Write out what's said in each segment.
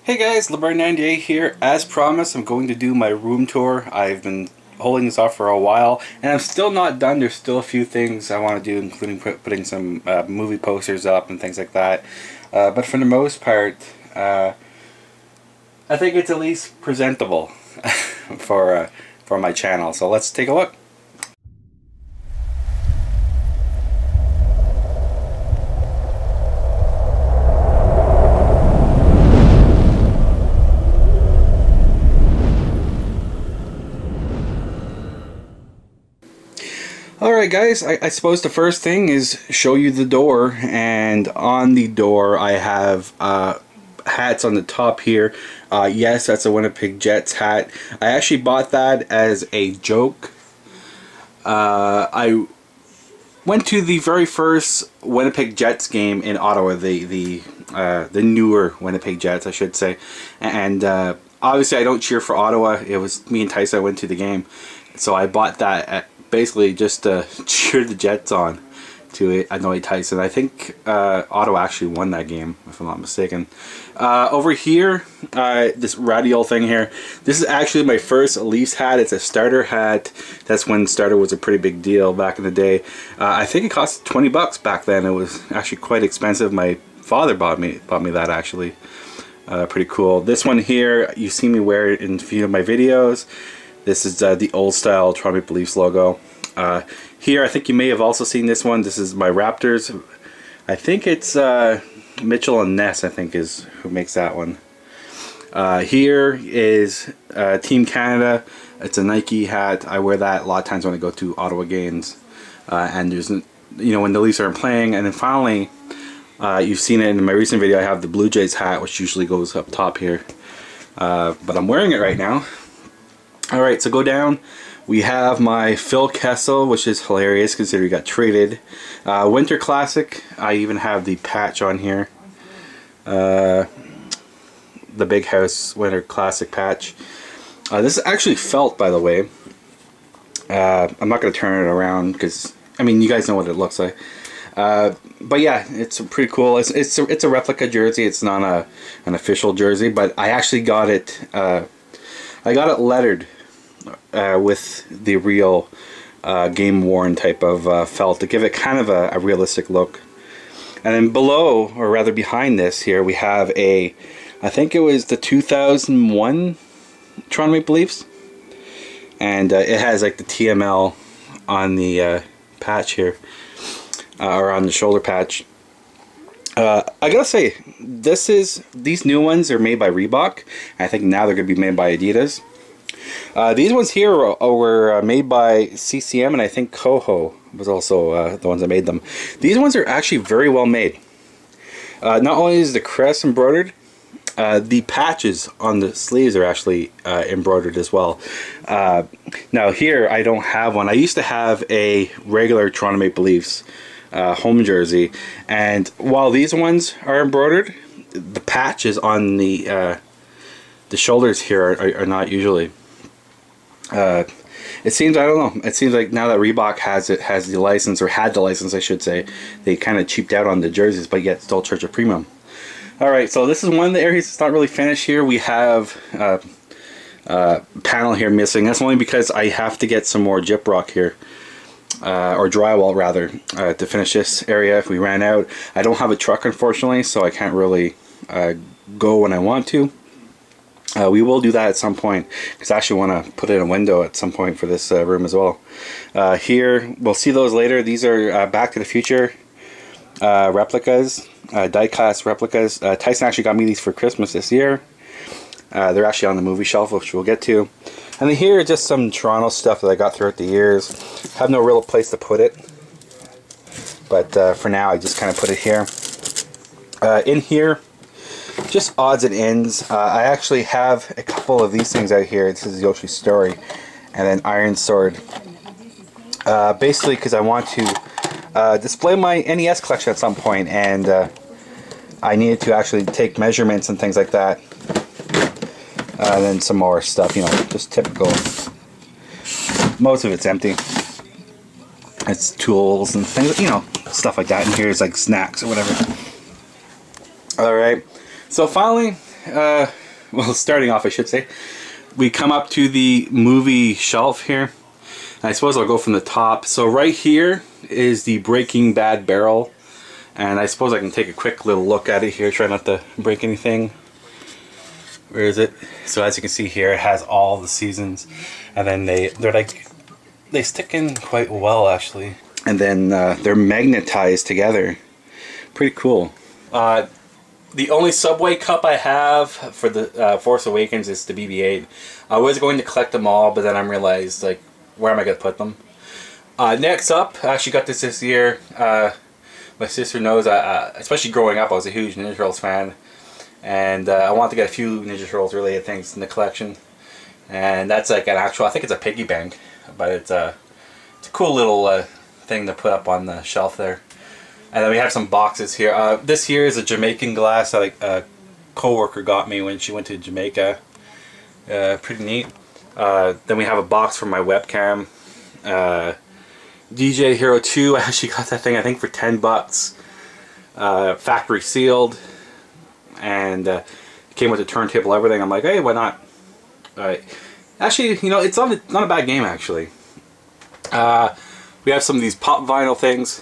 Hey guys, Leburn98 here. As promised, I'm going to do my room tour. I've been holding this off for a while, and I'm still not done. There's still a few things I want to do, including putting some movie posters up and things like that. But for the most part, I think it's at least presentable for my channel. So let's take a look. Alright guys, I suppose the first thing is show you the door, and on the door I have hats on the top here. Yes, that's a Winnipeg Jets hat. I actually bought that as a joke. I went to the very first Winnipeg Jets game in Ottawa, the newer Winnipeg Jets I should say, and obviously I don't cheer for Ottawa. It was me and Tyson went to the game, so I bought that basically just to cheer the Jets on, to annoy Tyson. I think Ottawa actually won that game, if I'm not mistaken. Over here, this radial thing here, this is actually my first Leafs hat. It's a starter hat. That's when starter was a pretty big deal back in the day. I think it cost $20 back then. It was actually quite expensive. My father bought me that actually. Pretty cool. This one here, you see me wear it in a few of my videos. This is the old style Toronto Maple Leafs logo. Here, I think you may have also seen this one. This is my Raptors. I think it's Mitchell and Ness, I think, is who makes that one. Here is Team Canada. It's a Nike hat. I wear that a lot of times when I go to Ottawa games. And there's, when the Leafs aren't playing. And then finally, you've seen it in my recent video, I have the Blue Jays hat, which usually goes up top here. But I'm wearing it right now. Alright, so go down. We have my Phil Kessel, which is hilarious considering he got traded. Winter Classic. I even have the patch on here. The Big House Winter Classic patch. This is actually felt, by the way. I'm not going to turn it around because, you guys know what it looks like. But yeah, it's pretty cool. It's a replica jersey. It's not an official jersey, but I actually got it. I got it lettered with the real game worn type of felt to give it kind of a realistic look. And then below, or rather behind this here, we have I think it was the 2001 Toronto Maple Leafs, and it has like the TML on the patch here, or on the shoulder patch. I gotta say, these new ones are made by Reebok. I think now they're gonna be made by Adidas. These ones here were made by CCM, and I think Coho was also the ones that made them. These ones are actually very well made. Not only is the crest embroidered, the patches on the sleeves are actually embroidered as well. Now here I don't have one. I used to have a regular Toronto Maple Leafs home jersey, and while these ones are embroidered, the patches on the shoulders here are not usually. It seems, I don't know, it seems like now that Reebok has the license, or had the license I should say, they kind of cheaped out on the jerseys, but yet still charge a premium. Alright, so this is one of the areas that's not really finished here. We have panel here missing. That's only because I have to get some more gyprock here. Or drywall rather, to finish this area if we ran out. I don't have a truck unfortunately, so I can't really go when I want to. We will do that at some point, because I actually want to put in a window at some point for this room as well. Here, we'll see those later. These are Back to the Future replicas, die-cast replicas. Tyson actually got me these for Christmas this year. They're actually on the movie shelf, which we'll get to. And then here are just some Toronto stuff that I got throughout the years. Have no real place to put it, but for now I just kind of put it here. In here, just odds and ends. I actually have a couple of these things out here. This is Yoshi's Story, and then Iron Sword. Basically because I want to display my NES collection at some point, and I needed to actually take measurements and things like that. And then some more stuff, just typical. Most of it's empty. It's tools and things, stuff like that. And here's like snacks or whatever. Alright, so finally, well, starting off, I should say, we come up to the movie shelf here. I suppose I'll go from the top. So right here is the Breaking Bad barrel. And I suppose I can take a quick little look at it here, try not to break anything. Where is it? So as you can see here, it has all the seasons. And then they stick in quite well, actually. And then they're magnetized together. Pretty cool. The only Subway cup I have for the Force Awakens is the BB-8. I was going to collect them all, but then I realized, like, where am I going to put them? Next up, I actually got this year. My sister knows, especially growing up, I was a huge Ninja Turtles fan. And I wanted to get a few Ninja Turtles related things in the collection. And that's like an actual, I think it's a piggy bank. But it's a cool little thing to put up on the shelf there. And then we have some boxes here. This here is a Jamaican glass that a co-worker got me when she went to Jamaica. Pretty neat. Then we have a box for my webcam. DJ Hero 2, I actually got that thing I think for 10 bucks. Factory sealed. And it came with a turntable, everything. I'm like, hey, why not? Actually, you know, it's not a bad game, actually. We have some of these pop vinyl things,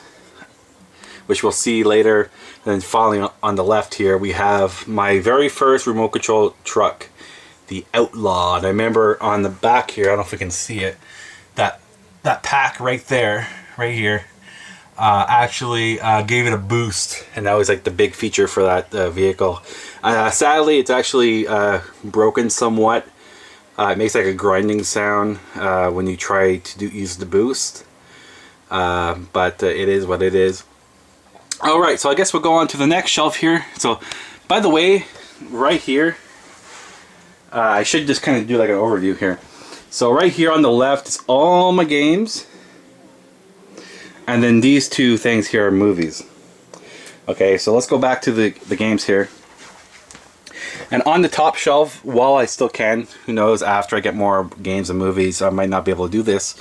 which we'll see later. And then finally on the left here, we have my very first remote control truck, the Outlaw. And I remember on the back here, I don't know if we can see it, that pack right there, right here, actually gave it a boost. And that was like the big feature for that vehicle. Sadly, it's actually broken somewhat. It makes like a grinding sound when you try to use the boost. But it is what it is. Alright, so I guess we'll go on to the next shelf here. So, by the way, right here, I should just kind of do like an overview here. So right here on the left is all my games. And then these two things here are movies. Okay, so let's go back to the games here. And on the top shelf, while I still can, who knows, after I get more games and movies, I might not be able to do this.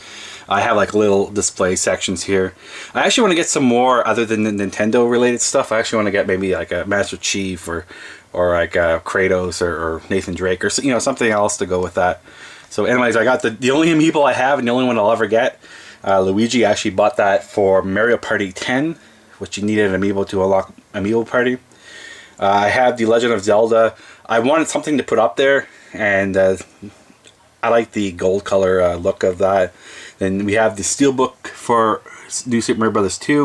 I have like little display sections here. I actually want to get some more other than the Nintendo related stuff. I actually want to get maybe like a Master Chief or like a Kratos or Nathan Drake or, you know, something else to go with that. So anyways, I got the only amiibo I have and the only one I'll ever get. Luigi actually bought that for Mario Party 10, which you needed an amiibo to unlock Amiibo Party. I have the Legend of Zelda. I wanted something to put up there, and I like the gold color look of that. Then we have the Steelbook for New Super Mario Bros. 2.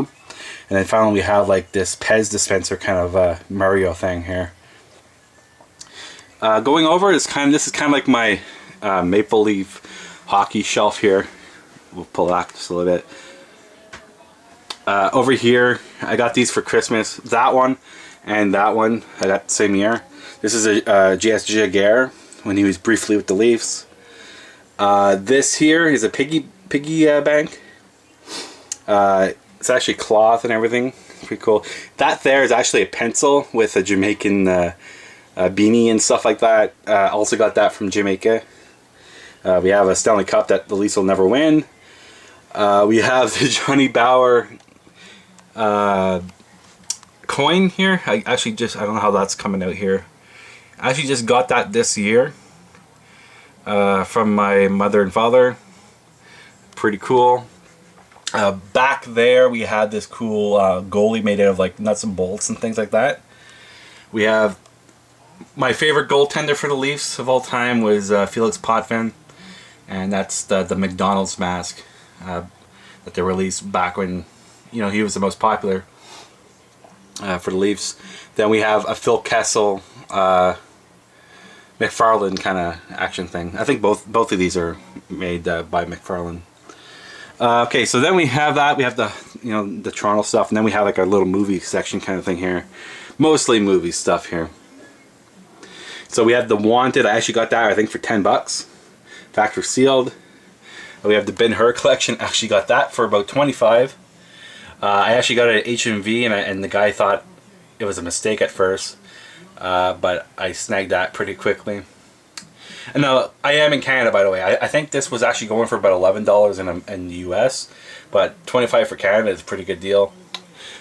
And then finally we have like this Pez dispenser kind of Mario thing here. Going over, this is kind of like my Maple Leaf hockey shelf here. We'll pull it back just a little bit. Over here, I got these for Christmas. That one and that one I got the same year. This is a J.S. Jaguar when he was briefly with the Leafs. This here is a piggy bank. It's actually cloth and everything. Pretty cool. That there is actually a pencil with a Jamaican beanie and stuff like that. Also got that from Jamaica. We have a Stanley Cup that the Leafs will never win. We have the Johnny Bower coin here. I don't know how that's coming out here. I actually just got that this year from my mother and father. Pretty cool. Back there we had this cool goalie made out of like nuts and bolts and things like that. We have my favorite goaltender for the Leafs of all time was Felix Potvin, and that's the McDonald's mask that they released back when, you know, he was the most popular for the Leafs. Then we have a Phil Kessel McFarlane kind of action thing. I think both of these are made by McFarlane. Okay, so then we have that. We have the, you know, the Toronto stuff, and then we have like our little movie section kind of thing here. Mostly movie stuff here. So we have the Wanted. I actually got that I think for 10 bucks. Factory sealed. We have the Ben-Hur collection. I actually got that for about 25. I actually got it at HMV, and the guy thought it was a mistake at first. But I snagged that pretty quickly. And now, I am in Canada, by the way. I think this was actually going for about $11 in the US, but $25 for Canada is a pretty good deal.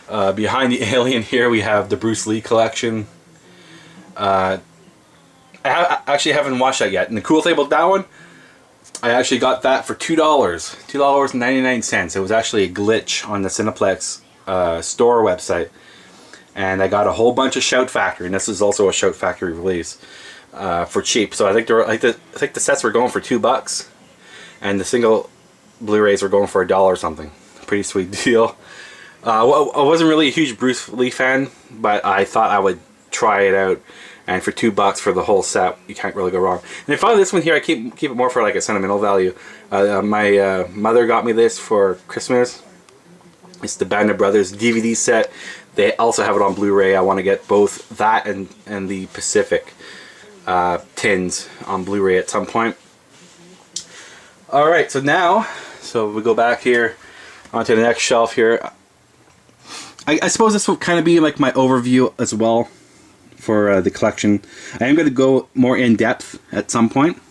Behind the Alien here, we have the Bruce Lee collection. I actually haven't watched that yet. And the cool thing about that one, I actually got that for $2. $2.99. It was actually a glitch on the Cineplex store website. And I got a whole bunch of Shout Factory, and this is also a Shout Factory release for cheap. So I think I think the sets were going for $2, and the single Blu-rays were going for $1 or something. Pretty sweet deal. I wasn't really a huge Bruce Lee fan, but I thought I would try it out. And for $2 for the whole set, you can't really go wrong. And I found this one here. I keep it more for like a sentimental value. My mother got me this for Christmas. It's the Band of Brothers DVD set. They also have it on Blu-ray. I want to get both that and the Pacific tins on Blu-ray at some point. Alright, so we go back here onto the next shelf here. I suppose this will kind of be like my overview as well for the collection. I am going to go more in depth at some point.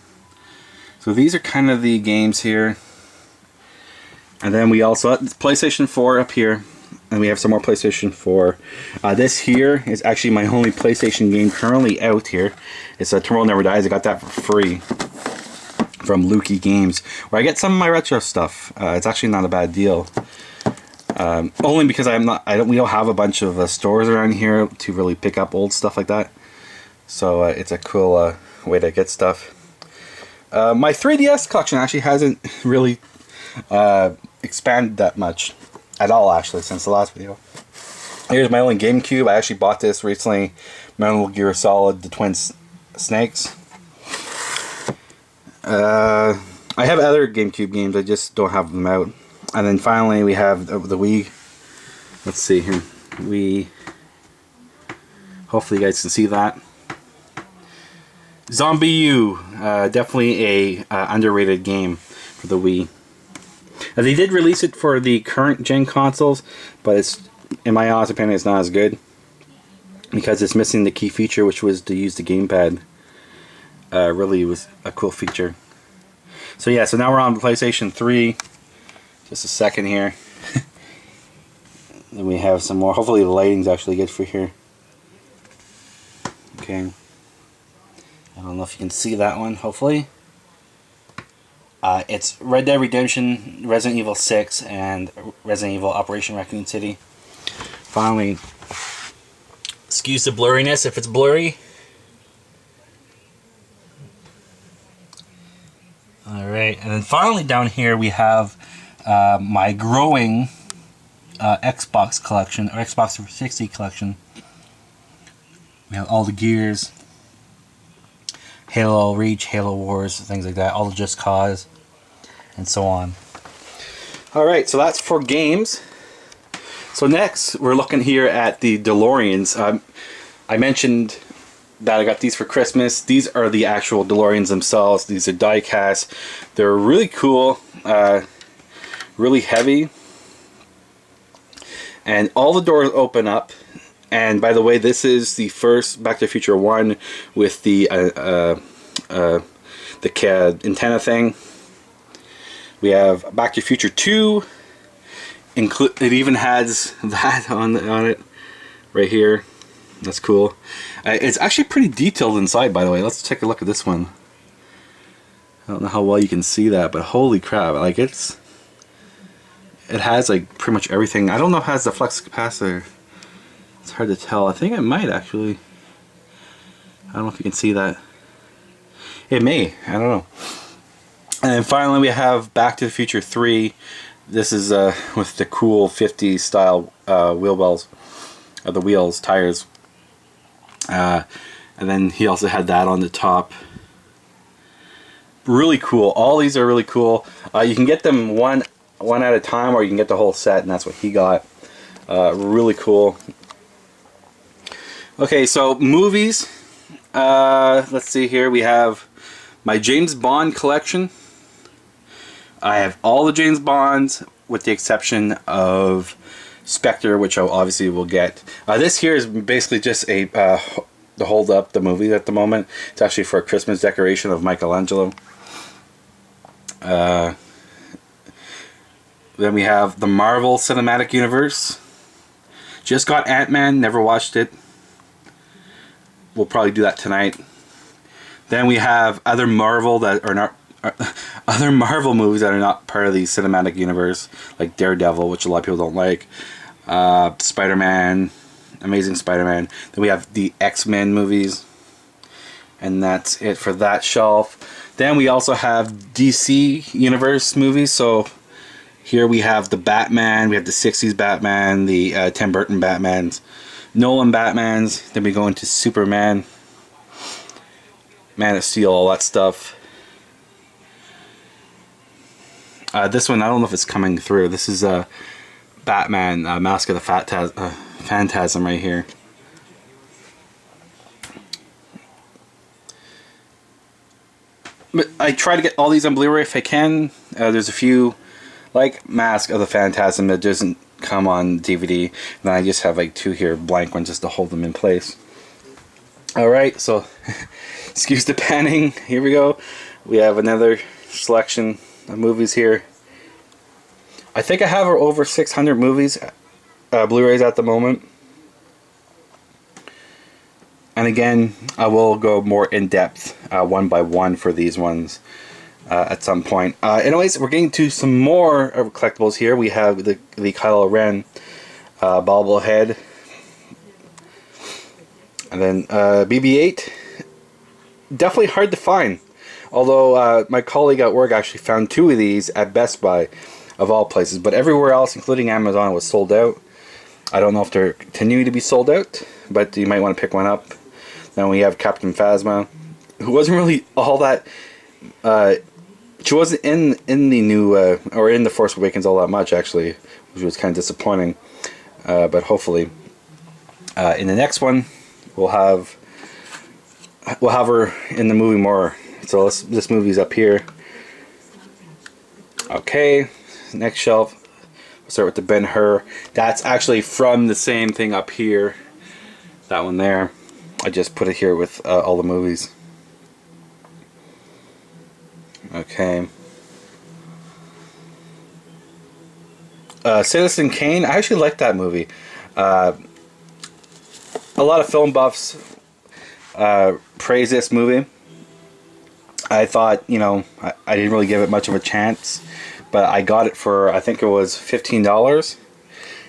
So these are kind of the games here. And then we also have PlayStation 4 up here. And we have some more PlayStation 4. This here is actually my only PlayStation game currently out here. It's Tomorrow Never Dies. I got that for free from Lukey Games, where I get some of my retro stuff. It's actually not a bad deal. Only because we don't have a bunch of stores around here to really pick up old stuff like that. So it's a cool way to get stuff. My 3DS collection actually hasn't really expanded that much at all, actually, since the last video. Here's my only GameCube. I actually bought this recently. Metal Gear Solid: The Twin Snakes. I have other GameCube games, I just don't have them out. And then finally we have the Wii. Let's see here. Wii. Hopefully you guys can see that. Zombie U. Definitely a underrated game for the Wii. They did release it for the current gen consoles, but it's, in my honest opinion, it's not as good because it's missing the key feature, which was to use the gamepad. Really was a cool feature. So yeah, so now we're on PlayStation 3. Just a second here. Then we have some more. Hopefully the lighting's actually good for here. Okay. I don't know if you can see that one, hopefully. It's Red Dead Redemption, Resident Evil 6, and Resident Evil Operation Raccoon City. Finally, excuse the blurriness if it's blurry. Alright, and then finally down here we have my growing Xbox collection, or Xbox 360 collection. We have all the Gears, Halo Reach, Halo Wars, things like that, all the Just Cause, and so on. Alright, so that's for games. So next, we're looking here at the DeLoreans. I mentioned that I got these for Christmas. These are the actual DeLoreans themselves. These are die cast. They're really cool, really heavy, and all the doors open up. And by the way, this is the first Back to the Future 1 with the antenna thing. We have Back to the Future 2. It even has that on it right here. That's cool. It's actually pretty detailed inside, by the way. Let's take a look at this one. I don't know how well you can see that, but holy crap! Like it has like pretty much everything. I don't know if it has the flux capacitor. It's hard to tell. I think it might actually. I don't know if you can see that. It may. I don't know. And then finally we have Back to the Future 3. This is with the cool 50s style wheel wells, the wheels, tires. And then he also had that on the top. Really cool. All these are really cool. You can get them one at a time, or you can get the whole set, and that's what he got. Really cool. Okay, so movies. Let's see here. We have my James Bond collection. I have all the James Bonds with the exception of Spectre, which I obviously will get. This here is basically just a to hold up the movie at the moment. It's actually for a Christmas decoration of Michelangelo. Then we have the Marvel Cinematic Universe. Just got Ant-Man, never watched it. We'll probably do that tonight. Then we have other Marvel that are not other Marvel movies that are not part of the cinematic universe, like Daredevil, which a lot of people don't like. Spider-Man, Amazing Spider-Man. Then we have the X-Men movies, and that's it for that shelf. Then we also have DC Universe movies. So here we have the Batman. We have the 60s Batman, the Tim Burton Batmans, Nolan Batmans. Then we go into Superman, Man of Steel, all that stuff. This one, I don't know if it's coming through. This is Batman, Mask of the Phantasm right here. But I try to get all these on Blu-ray if I can. There's a few, like Mask of the Phantasm, that doesn't come on DVD. And then I just have like 2 here, blank ones, just to hold them in place. Alright, so excuse the panning. Here we go. We have another selection of movies here. I think I have over 600 movies, Blu-rays at the moment. And again, I will go more in depth, one by one, for these ones at some point. Anyways, we're getting to some more collectibles here. We have the Kylo Ren bobblehead, and then BB-8. Definitely hard to find. Although my colleague at work actually found 2 of these at Best Buy, of all places. But everywhere else, including Amazon, was sold out. I don't know if they're continuing to be sold out, but you might want to pick one up. Then we have Captain Phasma, who wasn't really all that... she wasn't in the new... or in The Force Awakens all that much, actually, which was kind of disappointing. But hopefully, in the next one, we'll have her in the movie more. So this movie's up here. Okay, next shelf. We'll start with the Ben-Hur. That's actually from the same thing up here. That one there. I just put it here with all the movies. Okay. Citizen Kane. I actually like that movie. A lot of film buffs praise this movie. I thought, you know, I didn't really give it much of a chance, but I got it for, I think it was $15,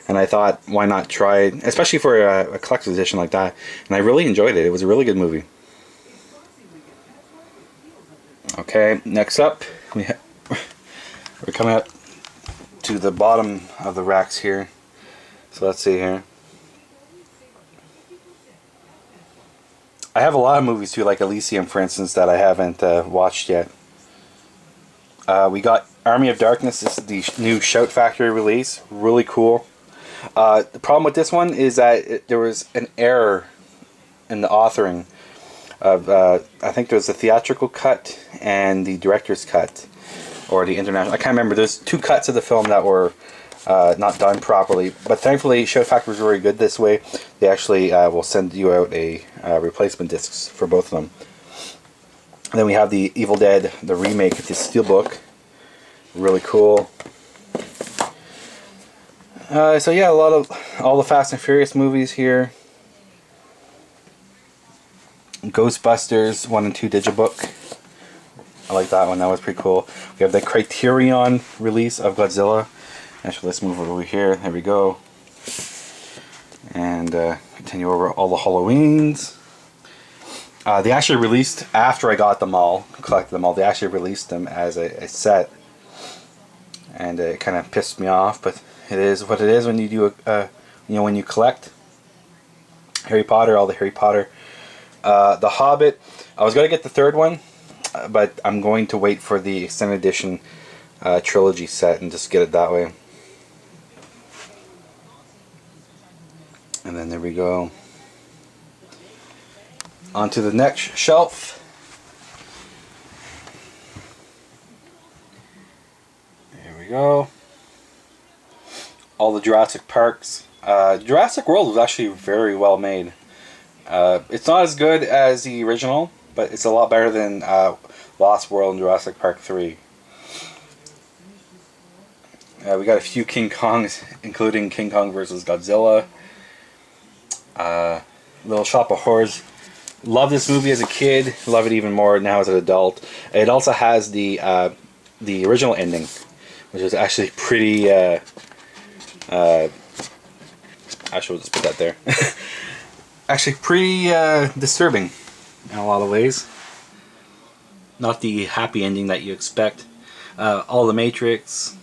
and I thought, why not try it, especially for a collector's edition like that, and I really enjoyed it. It was a really good movie. Okay, next up, we're coming up to the bottom of the racks here, so let's see here. I have a lot of movies too, like Elysium, for instance, that I haven't watched yet. We got Army of Darkness. This is the new Shout Factory release. Really cool. The problem with this one is that there was an error in the authoring of, I think there was a theatrical cut and the director's cut, or the international. I can't remember. There's 2 cuts of the film that were not done properly, but thankfully Shout Factory was very good this way. They actually will send you out a replacement discs for both of them. And then we have the Evil Dead, the remake of the Steelbook. Really cool. So yeah, a lot of all the Fast and Furious movies here. Ghostbusters 1 and 2 Digibook. I like that one. That was pretty cool. We have the Criterion release of Godzilla. Actually, let's move over here. There we go. And continue over all the Halloweens. They actually released, after I got them all, collected them all, they actually released them as a set. And it kind of pissed me off, but it is what it is when you do when you collect. Harry Potter, all the Harry Potter. The Hobbit. I was going to get the 3rd one, but I'm going to wait for the extended edition trilogy set and just get it that way. And then there we go. On to the next shelf. There we go. All the Jurassic Parks. Jurassic World was actually very well made. It's not as good as the original, but it's a lot better than Lost World and Jurassic Park 3. We got a few King Kongs, including King Kong vs. Godzilla. Little Shop of Horrors Love this movie as a kid. Love it even more now as an adult. It also has the original ending, which is actually pretty. Actually, we'll just put that there. Actually, pretty disturbing in a lot of ways. Not the happy ending that you expect. All the Matrix.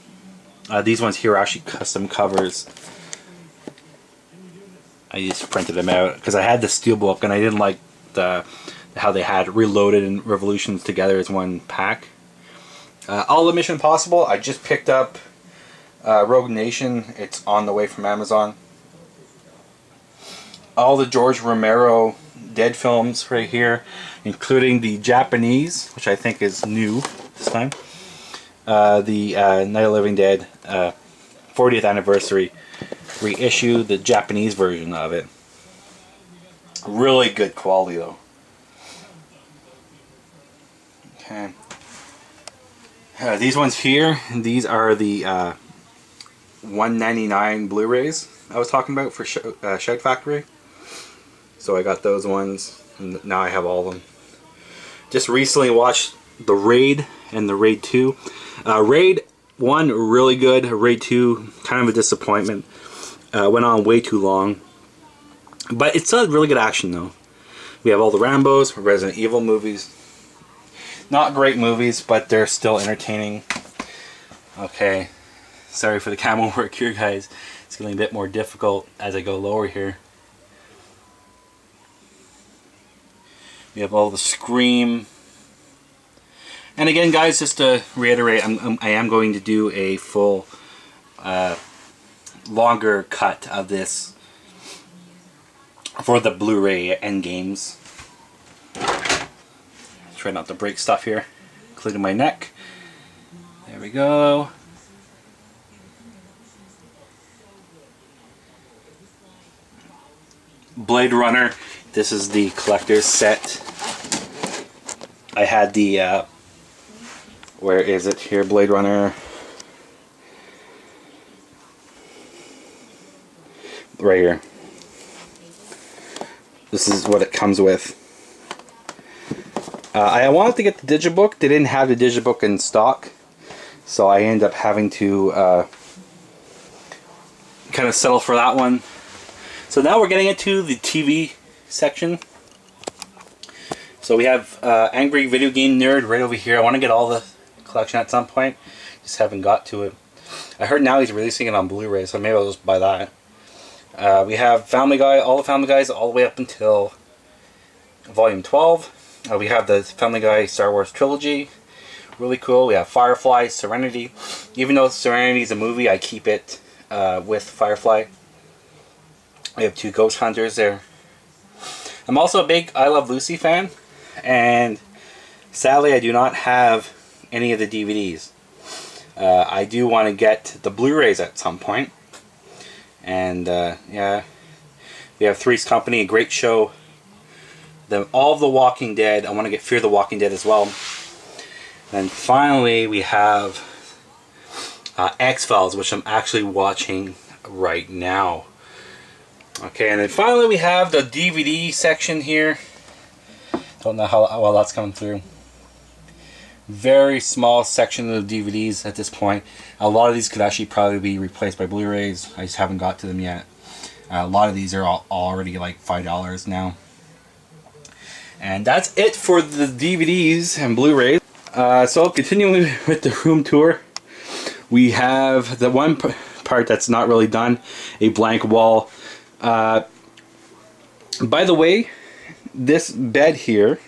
These ones here are actually custom covers. I just printed them out because I had the steelbook and I didn't like how they had Reloaded and Revolutions together as one pack. All the Mission Impossible. I just picked up Rogue Nation. It's on the way from Amazon. All the George Romero Dead films right here, including the Japanese, which I think is new this time. The Night of the Living Dead 40th anniversary reissue, the Japanese version of it. Really good quality though. Okay. These ones here, these are the $1.99 Blu-rays I was talking about for Shed Factory. So I got those ones, and now I have all of them. Just recently watched The Raid and The Raid 2. Raid 1, really good. Raid 2, kind of a disappointment. Went on way too long. But it's still really good action though. We have all the Rambos, Resident Evil movies. Not great movies, but they're still entertaining. Okay, sorry for the camera work here, guys. It's getting a bit more difficult as I go lower here. We have all the Scream. And again, guys, just to reiterate, I am going to do a full, longer cut of this for the Blu-ray end games. Try not to break stuff here, including my neck. There we go. Blade Runner. This is the collector's set. I had the, where is it here? Blade Runner. Right here. This is what it comes with. I wanted to get the Digibook. They didn't have the Digibook in stock, so I ended up having to kind of settle for that one. So now we're getting into the TV section. So we have Angry Video Game Nerd right over here. I want to get all the collection at some point. Just haven't got to it. I heard now he's releasing it on Blu-ray, so maybe I'll just buy that. We have Family Guy, all the Family Guys, all the way up until Volume 12. We have the Family Guy Star Wars trilogy. Really cool. We have Firefly, Serenity. Even though Serenity is a movie, I keep it with Firefly. We have 2 Ghost Hunters there. I'm also a big I Love Lucy fan. And sadly, I do not have any of the DVDs. I do want to get the Blu-rays at some point. And yeah, we have Three's Company, a great show. All of The Walking Dead. I want to get Fear the Walking Dead as well. And finally, we have X-Files, which I'm actually watching right now. Okay, and then finally we have the DVD section here. Don't know how well that's coming through. Very small section of the DVDs at this point. A lot of these could actually probably be replaced by Blu-rays. I just haven't got to them yet. A lot of these are already like $5 now. And that's it for the DVDs and Blu-rays. So continuing with the room tour, we have the one part that's not really done, a blank wall. By the way, this bed here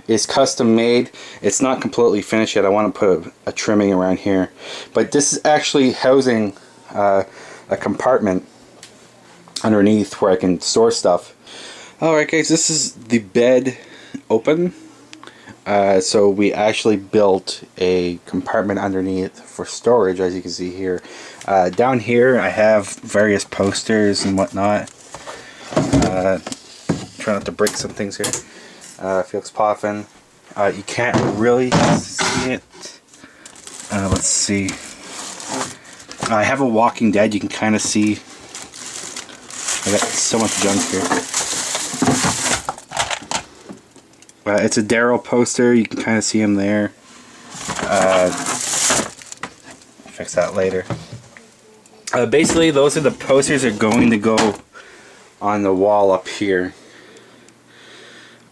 is custom made. It's not completely finished yet. I want to put a trimming around here, but this is actually housing a compartment underneath where I can store stuff. Alright guys, this is the bed open. So we actually built a compartment underneath for storage, as you can see here. Down here I have various posters and whatnot. Try not to break some things here. Felix Poffin. You can't really see it. Let's see. I have a Walking Dead. You can kind of see. I got so much junk here. It's a Daryl poster. You can kind of see him there. Fix that later. Basically, those are the posters that are going to go on the wall up here.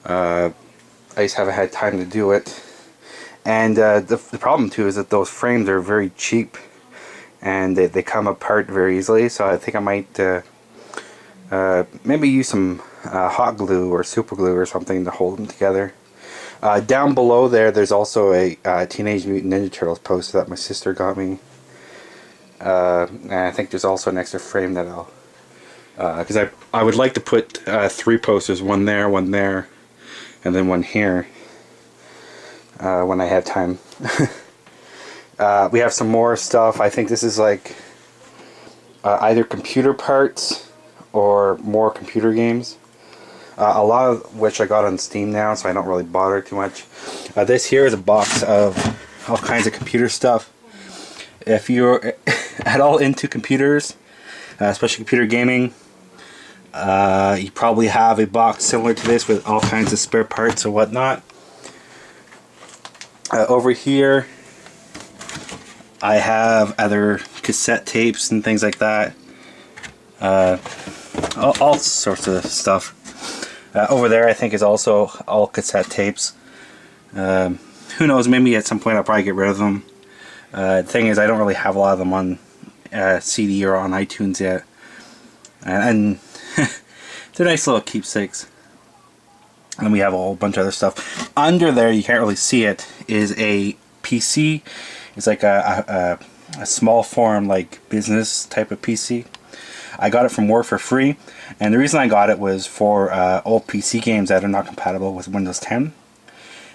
I just haven't had time to do it. And the problem too is that those frames are very cheap. And they come apart very easily. So I think I might maybe use some hot glue or super glue or something to hold them together. Down below there's also a Teenage Mutant Ninja Turtles poster that my sister got me. And I think there's also an extra frame that I'll... because I would like to put 3 posters, one there, and then one here, when I have time. We have some more stuff. I think this is like either computer parts or more computer games. A lot of which I got on Steam now, so I don't really bother too much. This here is a box of all kinds of computer stuff. If you're at all into computers, especially computer gaming, you probably have a box similar to this with all kinds of spare parts or whatnot. Over here, I have other cassette tapes and things like that. All sorts of stuff. Over there, I think, is also all cassette tapes. Who knows, maybe at some point I'll probably get rid of them. The thing is, I don't really have a lot of them on CD or on iTunes yet. And they're nice little keepsakes. And we have a whole bunch of other stuff. Under there, you can't really see it, is a PC. It's like a small form, like business type of PC. I got it from work for free, and the reason I got it was for old PC games that are not compatible with Windows 10,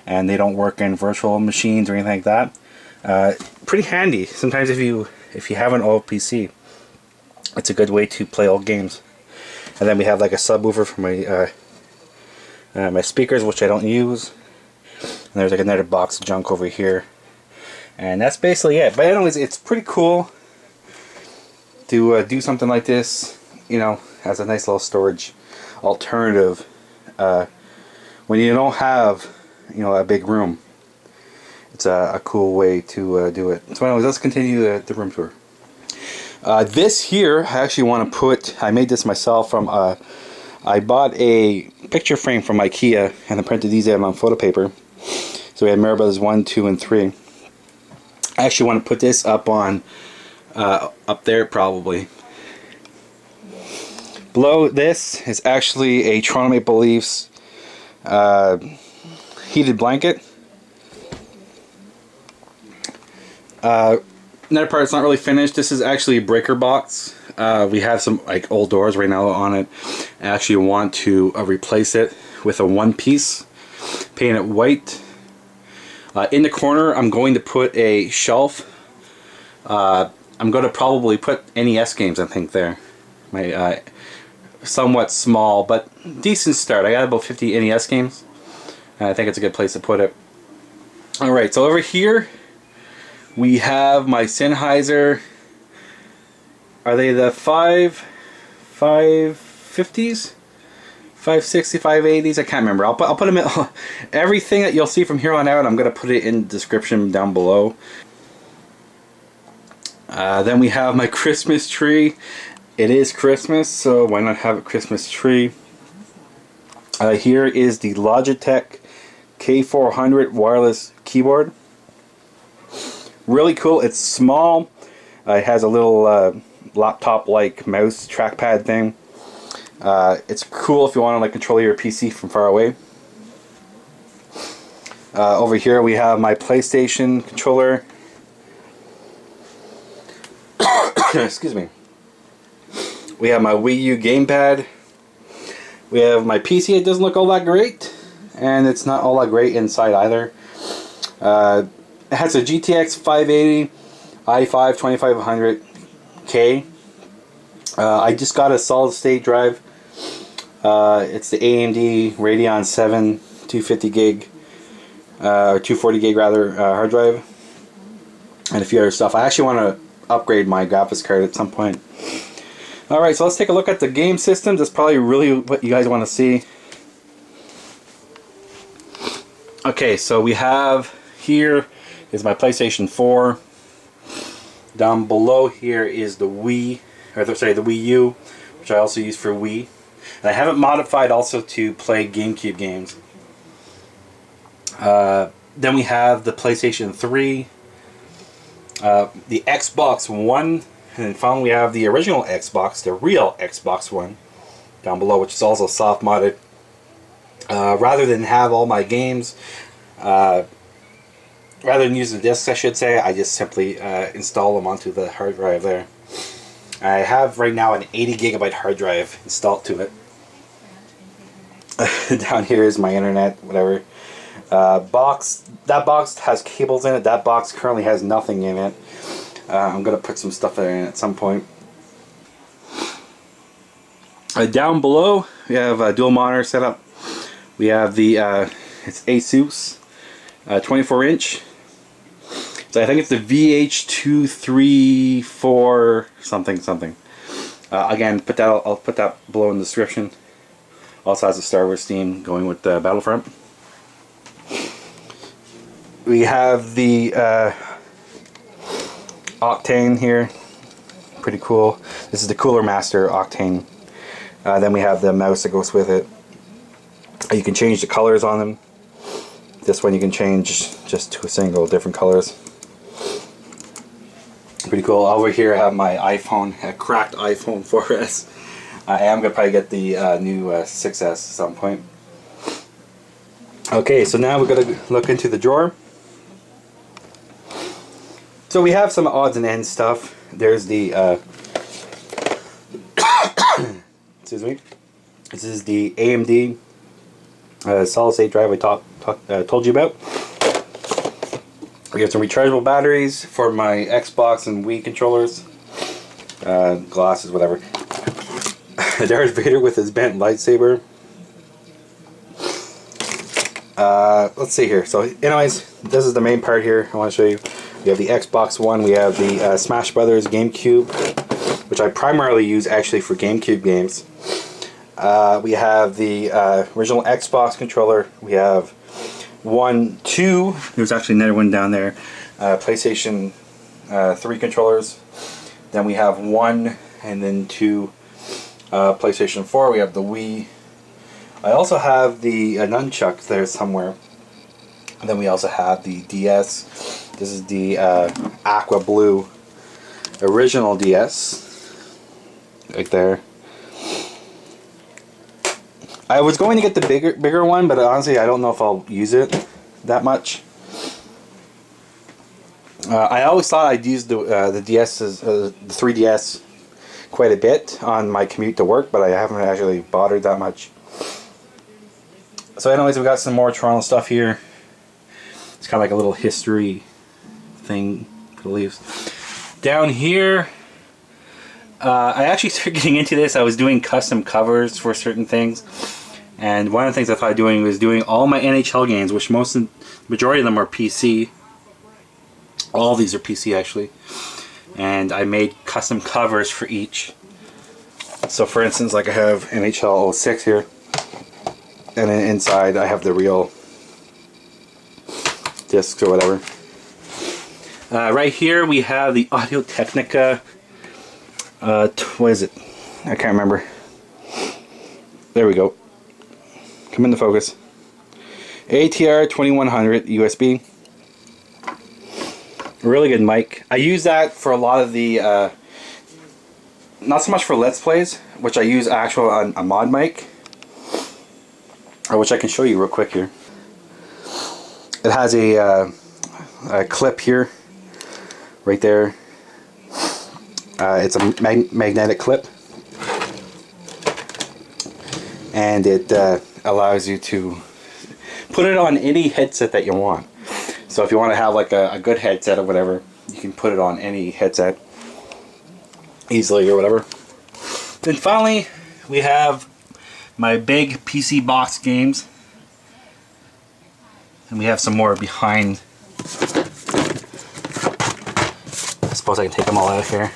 and they don't work in virtual machines or anything like that. Pretty handy. Sometimes if you have an old PC, it's a good way to play old games. And then we have like a subwoofer for my my speakers, which I don't use. And there's like another box of junk over here. And that's basically it. But anyways, it's pretty cool to do something like this, you know, as a nice little storage alternative when you don't have, you know, a big room. It's a cool way to do it. So anyways, let's continue the room tour. This here, I actually want to put, I made this myself from, I bought a picture frame from IKEA and I printed these out on photo paper. So we have Mario Brothers 1, 2, and 3. I actually want to put this up on, up there probably. Below this is actually a Toronto Maple Leafs heated blanket. Another part that's not really finished. This is actually a breaker box. We have some like old doors right now on it. I actually want to replace it with a one piece, paint it white. In the corner, I'm going to put a shelf. I'm going to probably put NES games, I think, there. My somewhat small but decent start. I got about 50 NES games. I think it's a good place to put it. Alright, so over here we have my Sennheiser. Are they the 550s? 560, 580s? I can't remember. I'll put them in. Everything that you'll see from here on out, I'm going to put it in the description down below. Then we have my Christmas tree. It is Christmas, so why not have a Christmas tree? Here is the Logitech K400 wireless keyboard. Really cool. It's small. It has a little laptop-like mouse trackpad thing. It's cool if you want to like control your PC from far away. Over here we have my PlayStation controller. Excuse me. We have my Wii U gamepad. We have my PC. It doesn't look all that great, and it's not all that great inside either. It has a GTX 580 i5 2500K. I just got a solid state drive. It's the AMD Radeon 7 250 gig or 240 gig rather hard drive, and a few other stuff. I actually want to upgrade my graphics card at some point. Alright, so let's take a look at the game systems. That's probably really what you guys want to see. Okay, so we have here is my PlayStation 4. Down below here is the Wii, or sorry, the Wii U, which I also use for Wii. And I have it modified also to play GameCube games. Then we have the PlayStation 3, the Xbox One, and then finally we have the original Xbox, the real Xbox One, down below, which is also soft modded. Rather than have all my games, rather than use the discs, I should say, I just simply install them onto the hard drive there. I have right now an 80 gigabyte hard drive installed to it. Down here is my internet, whatever. That box has cables in it. That box currently has nothing in it. I'm gonna put some stuff there in at some point. Down below we have a dual monitor setup. We have the it's Asus 24-inch. So I think it's the VH234 something. Again, I'll put that below in the description. Also has a Star Wars theme going with Battlefront. We have the Octane here, pretty cool. This is the Cooler Master Octane. Then we have the mouse that goes with it. You can change the colors on them. This one you can change just to a single different colors. Pretty cool. Over here I have my iPhone, a cracked iPhone 4S. I am going to probably get the new 6S at some point. Okay, so now we're going to look into the drawer. So we have some odds and ends stuff. There's the excuse me. This is the AMD solid state drive I told you about. We have some rechargeable batteries for my Xbox and Wii controllers, glasses, whatever. Darth Vader with his bent lightsaber. Let's see here. So anyways, this is the main part here I want to show you. We have the Xbox One, we have the Smash Brothers GameCube, which I primarily use actually for GameCube games. We have the original Xbox controller. We have 1, 2, there's actually another one down there, PlayStation 3 controllers. Then we have 1 and then 2 PlayStation 4. We have the Wii. I also have the nunchuck there somewhere. And then we also have the DS. This is the Aqua Blue original DS. Right there. I was going to get the bigger one, but honestly I don't know if I'll use it that much. I always thought I'd use the DS's, the 3DS quite a bit on my commute to work, but I haven't actually bothered that much. So anyways, we got some more Toronto stuff here. It's kind of like a little history thing for the leaves. Down here, I actually started getting into this. I was doing custom covers for certain things. And one of the things I thought of doing was doing all my NHL games, which majority of them are PC. All of these are PC actually. And I made custom covers for each. So for instance, like I have NHL 06 here. And then inside I have the real discs or whatever. Right here we have the Audio Technica. What is it? I can't remember. There we go. Come into focus. ATR 2100 USB. Really good mic. I use that for a lot of the, not so much for Let's Plays, which I use actual a mod mic, which I can show you real quick here. It has a clip here, right there. It's a magnetic clip, and it allows you to put it on any headset that you want. So if you want to have like a good headset or whatever, you can put it on any headset easily or whatever. Then finally, we have my big PC box games. And we have some more behind. I suppose I can take them all out of here.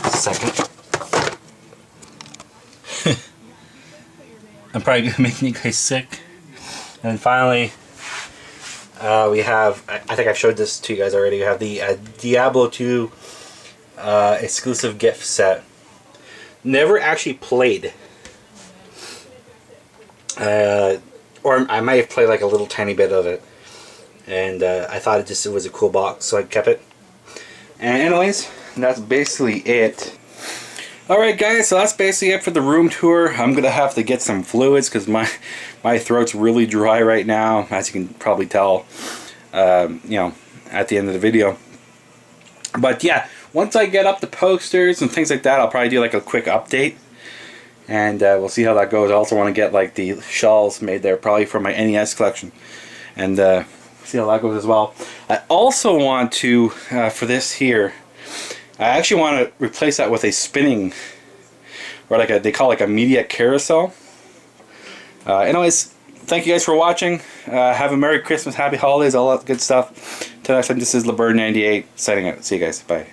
A second. I'm probably making you guys sick. And then finally, We have, I think I've showed this to you guys already, we have the Diablo 2 exclusive gift set. Never actually played. Or I might have played like a little tiny bit of it. And I thought it was a cool box, so I kept it. And anyways, that's basically it. Alright guys, so that's basically it for the room tour. I'm going to have to get some fluids because my throat's really dry right now, as you can probably tell, you know, at the end of the video. But yeah, once I get up the posters and things like that, I'll probably do like a quick update. And we'll see how that goes. I also want to get like the shells made there, probably for my NES collection. And see how that goes as well. I also want to, for this here, I actually want to replace that with a spinning, or like they call it like a media carousel. Anyways, thank you guys for watching. Have a Merry Christmas, Happy Holidays, all that good stuff. Till next time, this is Leburn98 signing out. See you guys. Bye.